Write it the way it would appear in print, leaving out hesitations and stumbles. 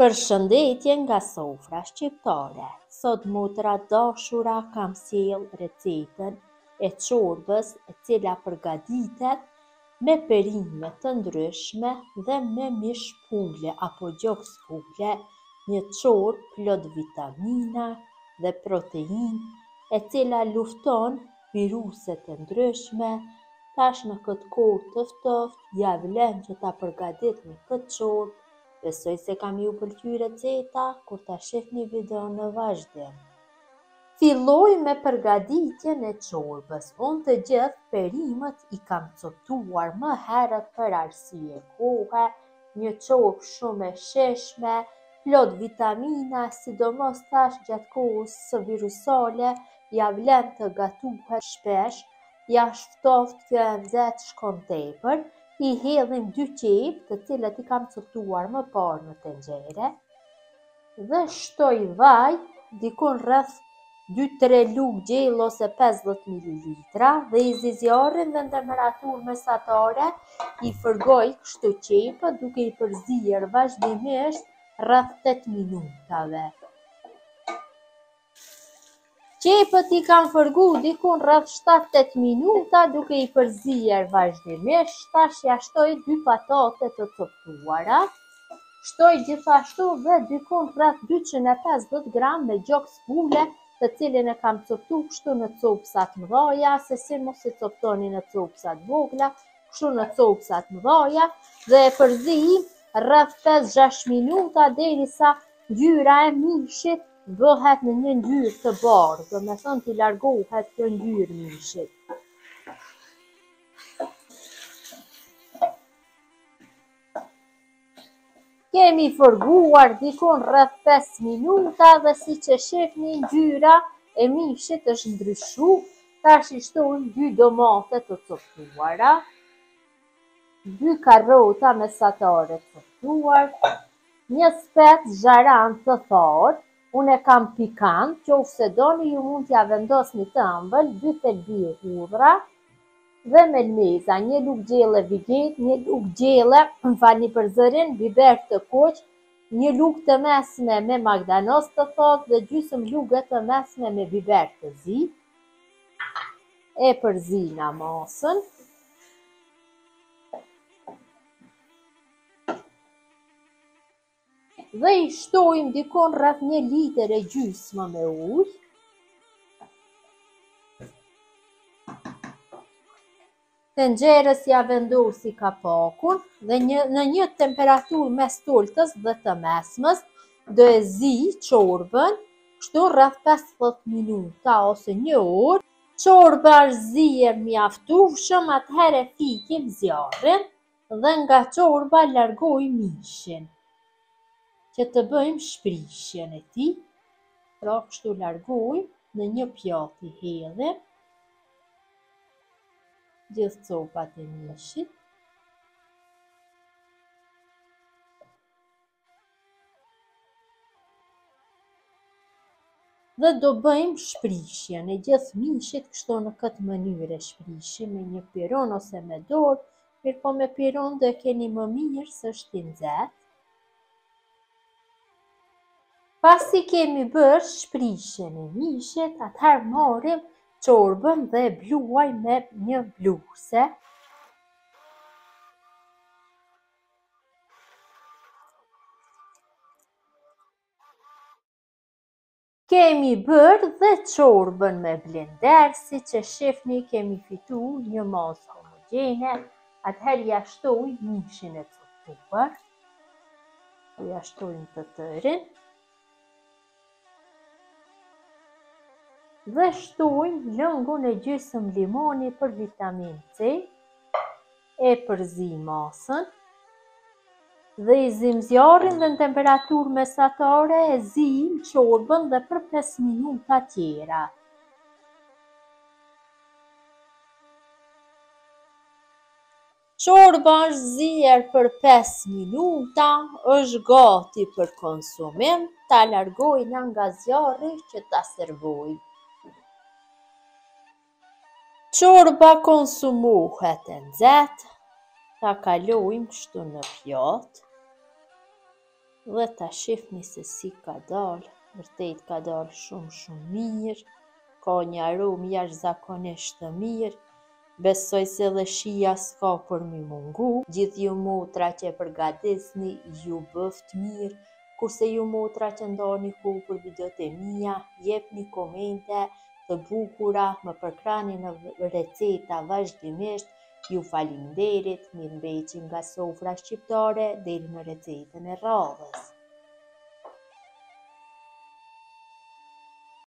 Përshëndetje nga sofra shqiptare. Sot motra dashura kam sjell recetën e çorbës e cila përgatitet me perime të ndryshme dhe me mish pule apo gjoks pule, një çorbë plot vitamina dhe proteinë e cila lufton viruset të ndryshme. Tash në këtë kohë të ftoftë ja vlen që ta përgatitni këtë çorbë. Besoj se kam ju pëlqyer receta kur ta shihni videon në vazhdim. Filloj me përgatitjen e çorbës. Unë të gjithë perimet i kam coptuar më herët për arsye kohe, një çorbë shumë e shijshme, plot vitamina, sidomos tash gjatë kohës së virusale, ja vlen të gatuhet shpesh, jashtë ftoftë që e nxehtë shkon tepër. I hedhim 2 qepë, të cilët i kam coptuar më parë në tenxhere, dhe shtoj vaj, dikun rreth 2-3 lugë gjellë ose 50 ml, dhe i zi zjarrin dhe në temperaturë mesatare i fërgoj kështu qepët duke i përzier vazhdimisht rreth 8 minutave. Qepët i kam fërgu dikun rreth 7-8 minuta duke i përzier vazhdimisht. Tash ja shtoj 2 patate të coptuara. Shtoj gjithashtu dhe dikun rreth 250 gram me gjoks pule, të cilin e kam coptu kështu në copsa të mëdha, se si mos i coptoni në copsa të vogla, kështu në copsa të mëdha, dhe e përzi rreth 5-6 minuta derisa ngjyra e mishit bëhet në një ngjyrë të bardhë, do me thënë t'i largohet kjo ngjyrë mishit. Kemi fërguar dikun rreth 5 minuta dhe si që shihni ngjyra e mishit është ndryshu. Tash i shtojmë 2 domate të coptuara, 2 karrota mesatare të coptuar, një spec zharan të thorë. Unë e kam pikant, qofse doni ju mund t'ja vendosni të ëmbël, 2 thelbi hudhra dhe melmeza, 1 lugë gjelle viget, 1 lugë gjelle, më falni për zërin, biber të kuq, 1 lugë të mesme me magdanos të thotë dhe gjysmë lugë të mesme me biber të zi. E përzina masën. Dhe i shtojmë dikon rreth 1 litër e gjysmë me ujë. Tenxherës ja vendosi kapakun dhe në një temperaturë mes tultës dhe të mesmës do e zi çorbën, kështu rreth 50 minuta ose 1 orë. Çorba është zier mjaftueshëm, atëherë fikim zjarrin dhe nga çorba largoj mishin, që të bëjmë shprishjen e tij. Pra kështu largojmë, në një pjatë i hedhim gjithë copat e mishit. Dhe do bëjmë shprishjen e gjithë mishit kështu në këtë mënyrë shprishje me një piron ose me dorë, mirë po me piron do e keni më mirë se është i nxehtë. Pasi kemi bërë shprishjen e mishit, atëherë marrim çorbën dhe e bluaj me një bluese. Kemi bërë dhe çorbën me blender, si që shifni kemi fitu një masë homogjene. Atëherë ja shtojmë mishin e coptuar, ja shtojmë të tërin, dhe shtojmë lëngun e gjysmë limoni për vitamin C, e përzi masën, dhe i zim zjarrin dhe në temperaturë mesatare e zim çorbën dhe për 5 minuta tjera. Çorba është zier për 5 minuta, është gati për konsumim, ta largojna nga zjarri që ta servojmë. Çorba konsumohet e nxehtë, ta kalojmë kështu në pjatë. Dhe ta shihni se si ka dalë, vërtet ka dalë shumë mirë, ka një aromë jashtëzakonisht të mirë, besoj se dhe shija s'ka për mi mungu, gjithë ju motra që e përgatisni ju bëft mirë, kurse ju motra që ndani kohë për videot e mia, jepni komente të bukura, më përkrahni në receta vazhdimisht, ju faleminderit, mirë mbeqi nga sofra shqiptare deri në recetën e radhës.